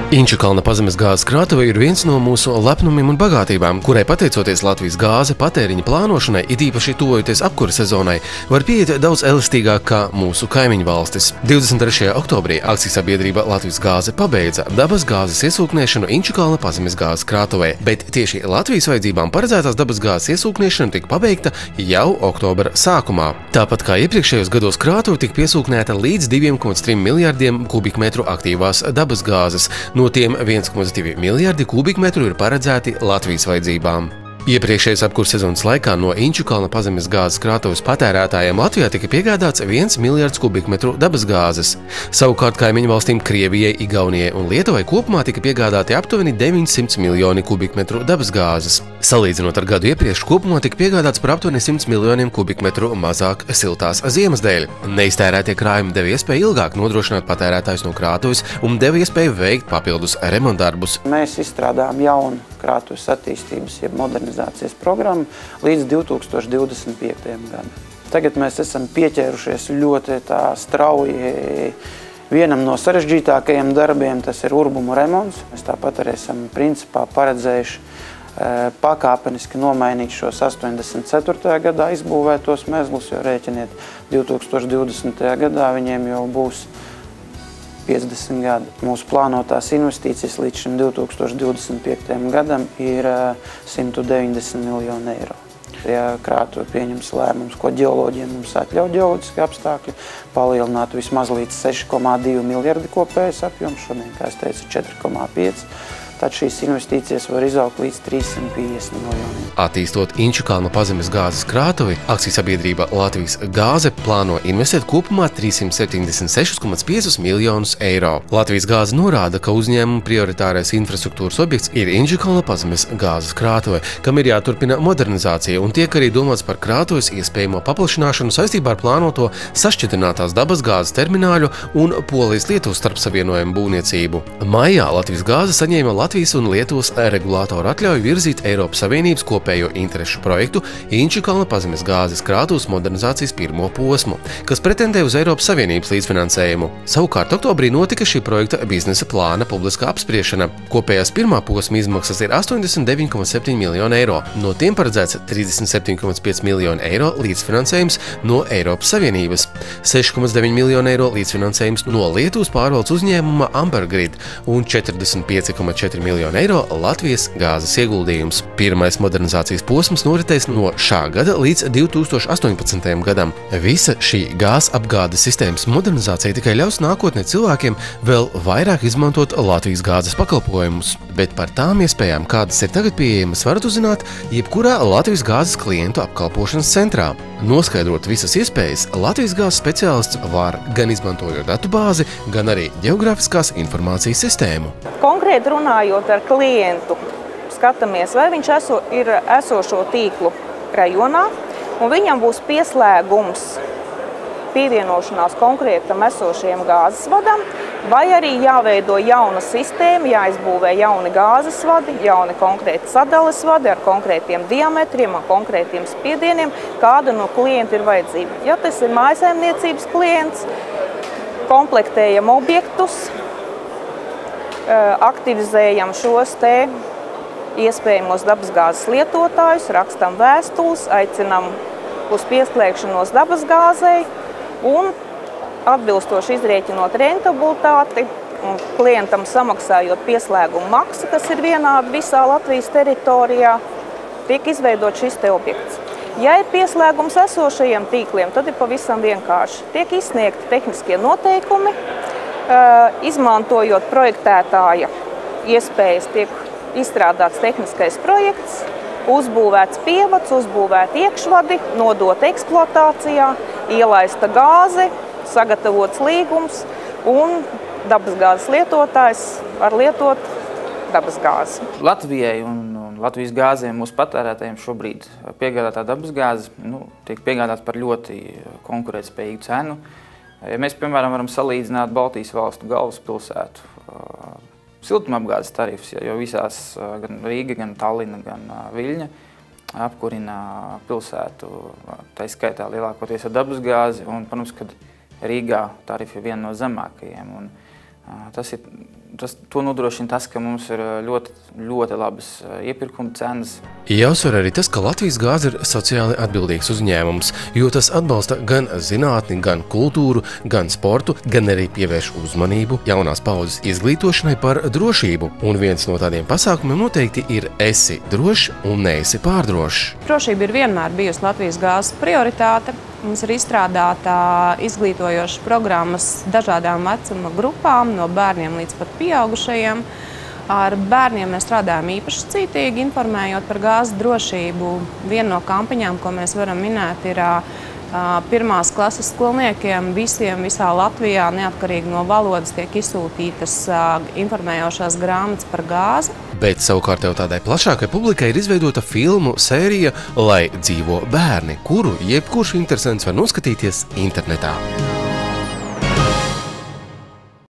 Inčukalna pazemes gāzes krātuve ir viens no mūsu lepnumiem un bagātībām, kurai pateicoties Latvijas gāze patēriņa plānošanai, it īpaši tuvojoties apkura sezonai, var pieiet daudz elastīgāk kā mūsu kaimiņu valstis. 23. oktobrī akcijas-sabiedrība Latvijas gāze pabeidza dabas gāzes iesūknēšanu Inčukalna pazemes gāzes krātuvē, bet tieši Latvijas vajadzībām paredzētās dabas gāzes iesūknēšana tika pabeigta jau oktobra sākumā. Tāpat kā iepriekšējos gados krātuve tika piesūknēta līdz 2,3 miljardiem kubikmetru aktīvās dabas gāzes. No tiem 1,2 miljardi kubikmetru ir paredzēti Latvijas vajadzībām. Iepriekšējās apkura sezonas laikā no Inčukalna pazemes gāzes krātuves patērētājiem Latvijā tika piegādāts 1 miljards kubikmetru dabas gāzes. Savukārt kaimiņu valstīm Krievijai, Igaunijai un Lietuvai kopumā tika piegādāti aptuveni 900 miljoni kubikmetru dabas gāzes. Salīdzinot ar gadu iepriekš, kopumā tika piegādāts par aptuveni 100 miljoniem kubikmetru mazāk siltās ziemas dēļ. Neiztērētie krājumi deva iespēju ilgāk nodrošināt patērētājus no krātuves un deva iespēju veikt papildus remontdarbus. Mēs izstrādājām jaunu krātuves attīstības, jeb modernizācijas programmu līdz 2025. gadam. Tagad mēs esam pieķērušies ļoti strauji vienam no sarežģītākajiem darbiem, tas ir urbumu remonts. Mēs tāpat arī esam principā paredzējuši pakāpeniski nomainīt šos 84. gadā izbūvētos mezglus, jo rēķiniet 2020. gadā viņiem jau būs 50 gadi. Mūsu plānotās investīcijas līdz šim 2025. gadam ir 190 miljoni eiro. Ja krātuve pieņems lēmums, ko ģeoloģiem mums atļauj ģeoloģiski apstākļi, palielināt vismaz līdz 6,2 miljardi kopējais apjoms, šodien, kā es teicu, 4,5. Tad šīs investīcijas var izaugt līdz 350 miljoniem. Attīstot Inčukalna pazemes gāzes krātuvi, akcijas-sabiedrība Latvijas gāze plāno investēt kopumā 376,5 miljonus eiro. Latvijas gāze norāda, ka uzņēmuma prioritārais infrastruktūras objekts ir Inčukalna pazemes gāzes krātuve, kam ir jāturpina modernizācija un tiek arī domāts par krātuves iespējamo paplašināšanu saistībā ar plānoto sašķidrinātās dabas gāzes termināļu un Polijas-Lietuvas starpsavienojumu būvniecību. Maijā Latvijas gāze saņēma Latvijas un Lietuvas regulātoru atļauju virzīt Eiropas Savienības kopējo interešu projektu Inčukalna pazemes gāzes krātuves modernizācijas pirmo posmu, kas pretendē uz Eiropas Savienības līdzfinansējumu. Savukārt oktobrī notika šī projekta biznesa plāna publiskā apspriešana. Kopējās pirmā posma izmaksas ir 89,7 miljoni eiro, no tiem paredzēts 37,5 miljoni eiro līdzfinansējums no Eiropas Savienības, 6,9 miljoni eiro līdzfinansējums no Lietuvas pārvaldes uzņēmuma Ambergrid un 45,4 miljonu eiro Latvijas gāzes ieguldījums. Pirmais modernizācijas posms noritēs no šā gada līdz 2018. gadam. Visa šī gāzes apgādes sistēmas modernizācija tikai ļaus nākotnē cilvēkiem vēl vairāk izmantot Latvijas gāzes pakalpojumus, bet par tām iespējām, kādas ir tagad pieejamas, varat uzzināt jebkurā Latvijas gāzes klientu apkalpošanas centrā. Noskaidrot visas iespējas, Latvijas gāzes speciālists var gan izmantojot datubāzi, gan arī ģeogrāfiskās informācijas sistēmu. Konkrēti runājot ar klientu, skatāmies, vai viņš ir esošo tīklu rajonā, un viņam būs pieslēgums, pievienošanās konkrētam esošajam gāzes vadam, vai arī jāveido jauna sistēma, jāizbūvē jauni gāzes vadi, jauni konkrēti sadales vadi ar konkrētiem diametriem un konkrētiem spiedieniem, kāda no klienta ir vajadzība. Ja tas ir mājsaimniecības klients, komplektējam objektus, aktivizējam šos iespējamos dabasgāzes lietotājus, rakstam vēstules, aicinam uz pieslēgšanos dabasgāzei un atbilstoši izrēķinot rentabilitāti un klientam samaksājot pieslēgumu maksu, kas ir vienāda visā Latvijas teritorijā, tiek izveidot šis objekts. Ja ir pieslēgums esošajiem tīkliem, tad ir pavisam vienkārši. Tiek izsniegti tehniskie noteikumi, izmantojot projektētāja iespējas, tiek izstrādāts tehniskais projekts, uzbūvēts pievads, uzbūvēti iekšvadi, nodot eksploatācijā, ielaista gāze, sagatavots līgums un dabasgāzes lietotājs var lietot dabasgāzi. Latvijai un Latvijas gāzēm mūsu patērētājiem šobrīd piegādātā dabasgāze tiek piegādāta par ļoti konkurētspējīgu cenu. Ja mēs, piemēram, varam salīdzināt Baltijas valstu galvaspilsētu siltumapgādes tarifus, jo visās gan Rīga, gan Tallina, gan Viļņa apkurina pilsētu, tā skaitā lielākoties ar dabasgāzi, un, protams, kad Rīgā tarifi ir viena no zemākajiem. Un To nodrošina tas, ka mums ir ļoti labas iepirkuma cenas. Jāuzsver arī tas, ka Latvijas gāze ir sociāli atbildīgs uzņēmums, jo tas atbalsta gan zinātni, gan kultūru, gan sportu, gan arī pievērš uzmanību jaunās paudzes izglītošanai par drošību. Un viens no tādiem pasākumiem noteikti ir esi drošs un neesi pārdrošs. Drošība ir vienmēr bijusi Latvijas gāzes prioritāte. Mums ir izstrādāta izglītojošas programmas dažādām vecuma grupām, no bērniem līdz pat pieaugušajiem. Ar bērniem mēs strādājam īpaši cītīgi, informējot par gāzes drošību. Viena no kampaņām, ko mēs varam minēt, ir pirmās klases skolniekiem visā Latvijā, neatkarīgi no valodas, tiek izsūtītas informējošās grāmatas par gāzi. Bet savukārt jau tādai plašākai publikai ir izveidota filmu sērija Lai dzīvo bērni, kuru jebkurš interesants var noskatīties internetā.